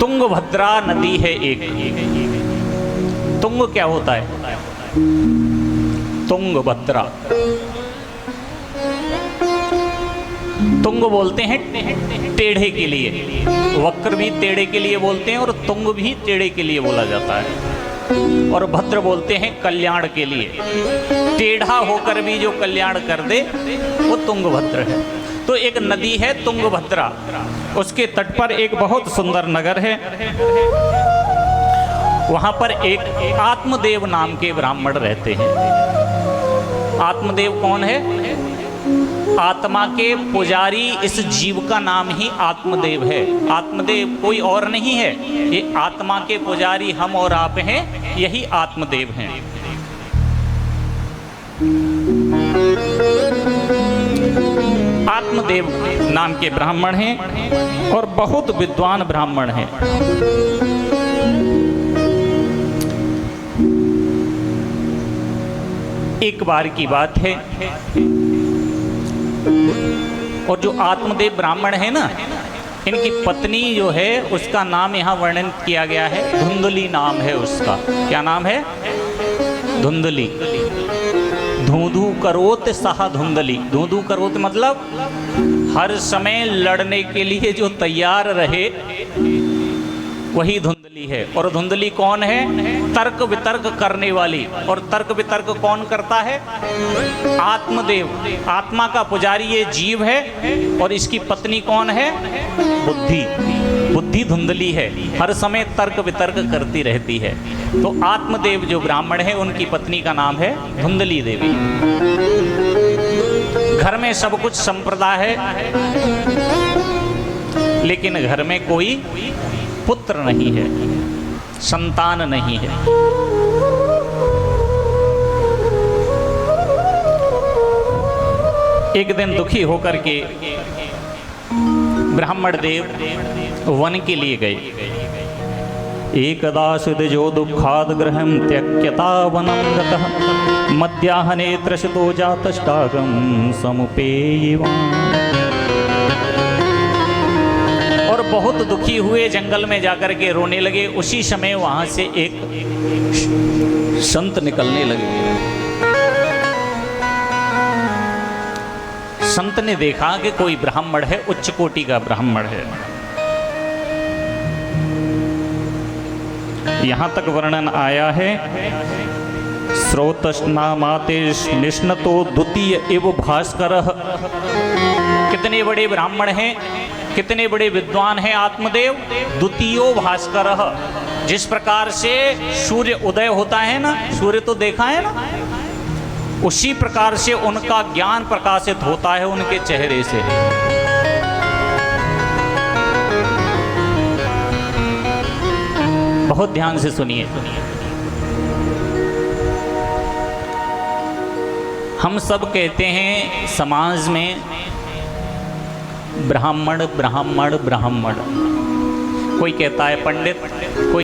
तुंगभद्रा नदी है एक। तुंग क्या होता है? तुंगभद्रा। तुंग बोलते हैं टेढ़े के लिए, वक्र भी टेढ़े के लिए बोलते हैं और तुंग भी टेढ़े के लिए बोला जाता है। और भद्र बोलते हैं कल्याण के लिए, टेढ़ा होकर भी जो कल्याण कर दे वो तुंगभद्र है। तो एक नदी है तुंगभद्रा, उसके तट पर एक बहुत सुंदर नगर है। वहां पर एक आत्मदेव नाम के ब्राह्मण रहते हैं। आत्मदेव कौन है? आत्मा के पुजारी, इस जीव का नाम ही आत्मदेव है। आत्मदेव कोई और नहीं है, ये आत्मा के पुजारी हम और आप हैं, यही आत्मदेव हैं। आत्मदेव नाम के ब्राह्मण हैं और बहुत विद्वान ब्राह्मण हैं। एक बार की बात है, और जो आत्मदेव ब्राह्मण है ना, इनकी पत्नी जो है उसका नाम यहाँ वर्णन किया गया है, धुंधली नाम है उसका। क्या नाम है? धुंधली। धूधू करोत सहा धुंधली। धूधू करोत मतलब हर समय लड़ने के लिए जो तैयार रहे वही धुंधली है। और धुंधली कौन है? तर्क वितर्क करने वाली। और तर्क वितर्क कौन करता है? आत्मदेव, आत्मा का पुजारी ये जीव है। और इसकी पत्नी कौन है? बुद्धि। बुद्धि धुंधली है, हर समय तर्क वितर्क करती रहती है। तो आत्मदेव जो ब्राह्मण है उनकी पत्नी का नाम है धुंधली देवी। घर में सब कुछ संप्रदाय है, लेकिन घर में कोई पुत्र नहीं है, संतान नहीं है। एक दिन दुखी होकर के ब्राह्मण देव वन के लिए गए। एकदा सिद्धजो दुःखाद गृहं त्यक्यता वनं गतः मध्याह्ने त्रसितो जातष्टागं समुपेयिवान्। और बहुत दुखी हुए जंगल में जाकर के रोने लगे। उसी समय वहां से एक संत निकलने लगे। संत ने देखा कि कोई ब्राह्मण है, उच्च कोटि का ब्राह्मण है। यहां तक वर्णन आया है, स्रोतस्नामाते निष्णतो द्वितीय एव भास्करः। कितने बड़े ब्राह्मण हैं, कितने बड़े विद्वान हैं आत्मदेव। द्वितीयो भास्करः, जिस प्रकार से सूर्य उदय होता है ना, सूर्य तो देखा है ना, उसी प्रकार से उनका ज्ञान प्रकाशित होता है उनके चेहरे से। बहुत ध्यान से सुनिए। हम सब कहते हैं समाज में ब्राह्मण ब्राह्मण ब्राह्मण। कोई कहता है पंडित, कोई